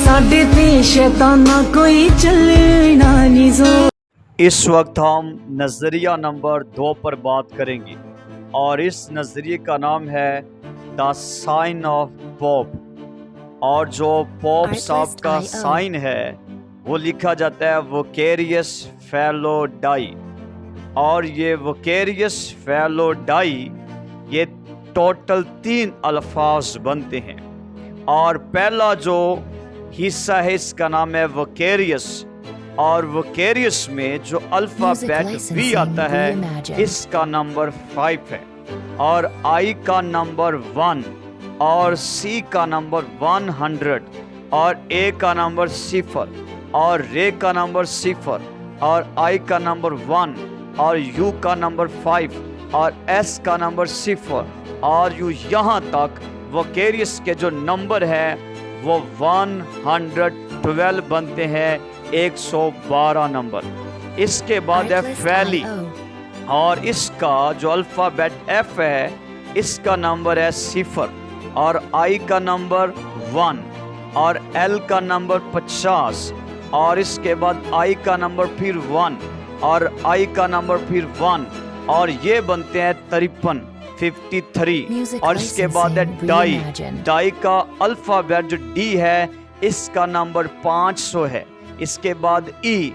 साडे ते शैताना कोई चलना नहीं जोर। इस वक्त हम नज़रिया नंबर 2 पर बात करेंगे और इस नज़रिए का नाम है द साइन ऑफ पोप। और जो पोप साहब का साइन है वो लिखा जाता है वोकेरियस फेलो डाई। और ये वोकेरियस फेलो डाई ये टोटल 3 अल्फाज बनते हैं। और पहला जो हिस्सा है इसका नाम है वोकेरियस, और वोकेरियस में जो अल्फाबेट वी आता है इसका नंबर 5 है, और आई का नंबर 1, और सी का नंबर 100, और ए का नंबर 0, और रे का नंबर 0, और आई का नंबर 1, और यू का नंबर 5, और एस का नंबर 0, और यू यहाँ तक वोकेरियस के जो नंबर है वो 112 बनते हैं, 112 नंबर। इसके बाद है फैली, और इसका जो अल्फ़ाबेट एफ है इसका नंबर है 0, और आई का नंबर 1, और एल का नंबर 50, और इसके बाद आई का नंबर फिर 1, और आई का नंबर फिर 1, और ये बनते हैं 53। और इसके बाद है डाई। डाई का अल्फ़ाबेट जो डी है इसका नंबर 500 है। इसके बाद ई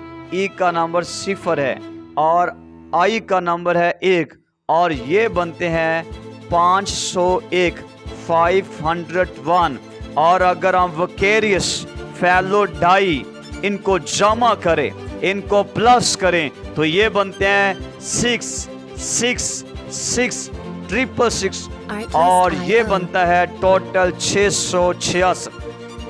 का नंबर 0 है, और आई का नंबर है 1, और ये बनते हैं 501, 501। और अगर हम वोकेरियस फेलो डाई इनको जमा करें, इनको प्लस करें, तो ये बनते हैं 666 666, और ये बनता है टोटल 666।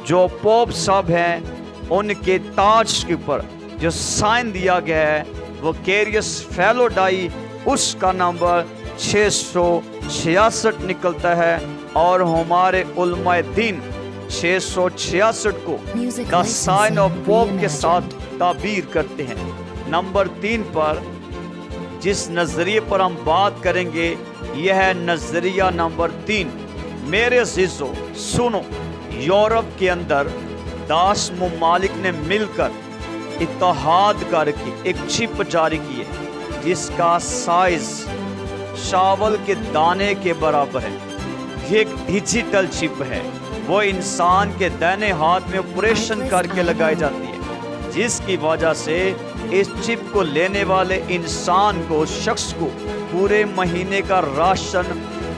जो पोप साहब हैं उनके ताज के ऊपर जो साइन दिया गया है वोकेरियस फेलो डाई, उसका नंबर 666 निकलता है। और हमारे उलमाए दीन 666 को द साइन ऑफ पोप के साथ ताबीर करते हैं। नंबर 3 पर जिस नज़रिए पर हम बात करेंगे यह है नज़रिया नंबर 3। मेरे अज़ीज़ों सुनो, यूरोप के अंदर 10 मुमालिक ने मिलकर इत्तेहाद करके एक चिप जारी की है जिसका साइज चावल के दाने के बराबर है। ये एक डिजिटल चिप है, वो इंसान के दाहिने हाथ में ऑपरेशन करके लगाई जाती है, जिसकी वजह से इस चिप को लेने वाले इंसान को, शख्स को पूरे महीने का राशन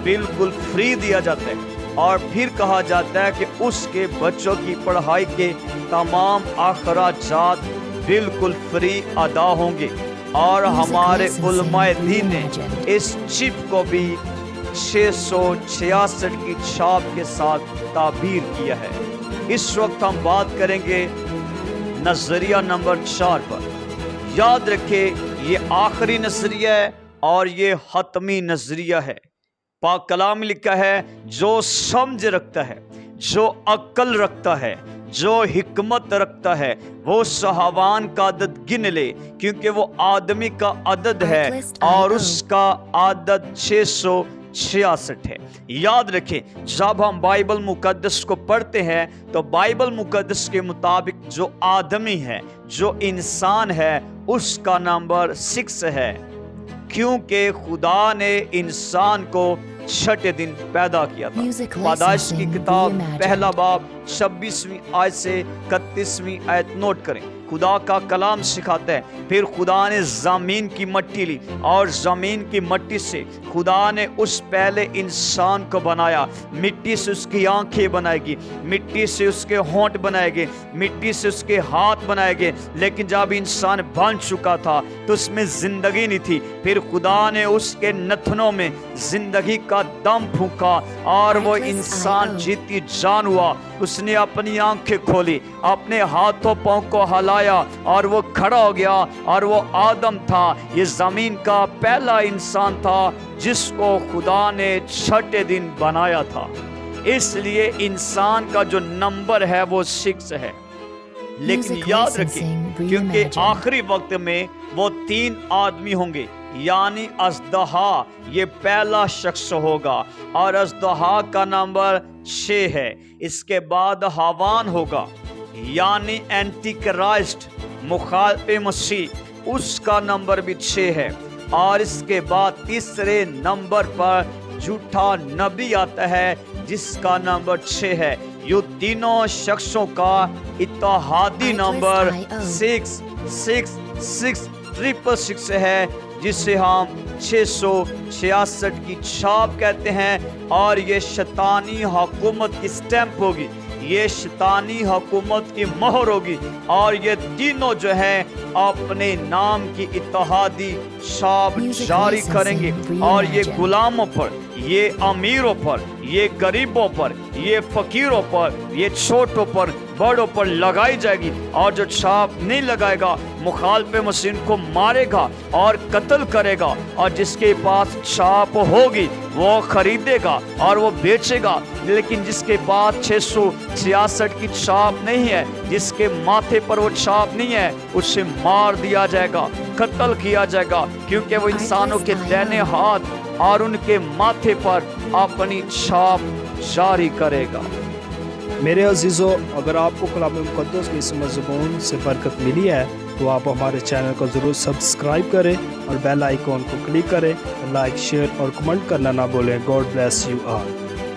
बिल्कुल फ्री दिया जाता है। और फिर कहा जाता है कि उसके बच्चों की पढ़ाई के तमाम अखराजात बिल्कुल फ्री अदा होंगे। और हमारे उलमाए दीन ने इस चिप को भी 666 की छाप के साथ ताबीर किया है। इस वक्त हम बात करेंगे नज़रिया नंबर 4 पर। याद रखें ये आखिरी नज़रिया है और ये हतमी नज़रिया है। पाक कलाम में लिखा है जो समझ रखता है, जो अक्ल रखता है, जो हिकमत रखता है, वो सहावान का अदद गिन ले, क्योंकि वो आदमी का अदद है और उसका आदद 666 है। याद रखें जब हम बाइबल मुकद्दस को पढ़ते हैं तो बाइबल मुकद्दस के मुताबिक जो आदमी है, जो इंसान है, उसका नंबर 6 है, क्योंकि खुदा ने इंसान को 6ठे दिन पैदा किया था। पैदाइश की किताब पहला बाब 26वीं आयत से 31वीं आयत नोट करें। खुदा का कलाम सिखाता है फिर खुदा ने ज़मीन की मिट्टी ली और ज़मीन की मिट्टी से खुदा ने उस पहले इंसान को बनाया। मिट्टी से उसकी आंखें बनाएगी, मिट्टी से उसके होंठ बनाएंगे, मिट्टी से उसके हाथ बनाएंगे। लेकिन जब इंसान बन चुका था तो उसमें ज़िंदगी नहीं थी। फिर खुदा ने उसके नथनों में ज़िंदगी का दम फूंका और वो इंसान जीती जान हुआ। उसने अपनी आंखें खोली, अपने हाथों पांव को हिलाया और वो खड़ा हो गया और वो आदम था। ये ज़मीन का पहला इंसान था जिसको खुदा ने 6ठे दिन बनाया था। इसलिए इंसान का जो नंबर है वो 6 है। लेकिन याद रखें क्योंकि आखिरी वक्त में वो 3 आदमी होंगे, यानी अज़दहा ये पहला शख्स होगा और अज़दहा का नंबर 6 है। इसके बाद हावान होगा, यानी एंटी क्राइस्ट मुखालिफ मसीह, उसका नंबर भी 6 है। और इसके बाद तीसरे नंबर पर झूठा नबी आता है जिसका नंबर 6 है। ये तीनों शख्सों का इत्तेहादी नंबर 666 है, जिसे हम 666 की छाप कहते हैं। और ये शैतानी हुकूमत की स्टैंप होगी, ये शैतानी हुकूमत की मोहर होगी। और ये तीनों जो है अपने नाम की इत्तेहादी छाप जारी करेंगे। और ये गुलामों पर, ये अमीरों पर, ये गरीबों पर, ये फकीरों पर, ये छोटों पर, बड़ों पर लगाई जाएगी। और जो छाप नहीं लगाएगा मुखालिफ मसीह को मारेगा और कत्ल करेगा। और जिसके पास छाप होगी वो खरीदेगा और वो बेचेगा। लेकिन जिसके पास 666 की छाप नहीं है, जिसके माथे पर वो छाप नहीं है, उसे मार दिया जाएगा, कत्ल किया जाएगा, क्योंकि वो इंसानों के दाहिने हाथ और उनके माथे पर अपनी छाप जारी करेगा। मेरे अजीज़ों, अगर आपको कलाम मुक़द्दस की इस मज़मून से बरकत मिली है तो आप हमारे चैनल को ज़रूर सब्सक्राइब करें और बेल आइकॉन को क्लिक करें। लाइक, शेयर और कमेंट करना ना भूलें। God bless you all.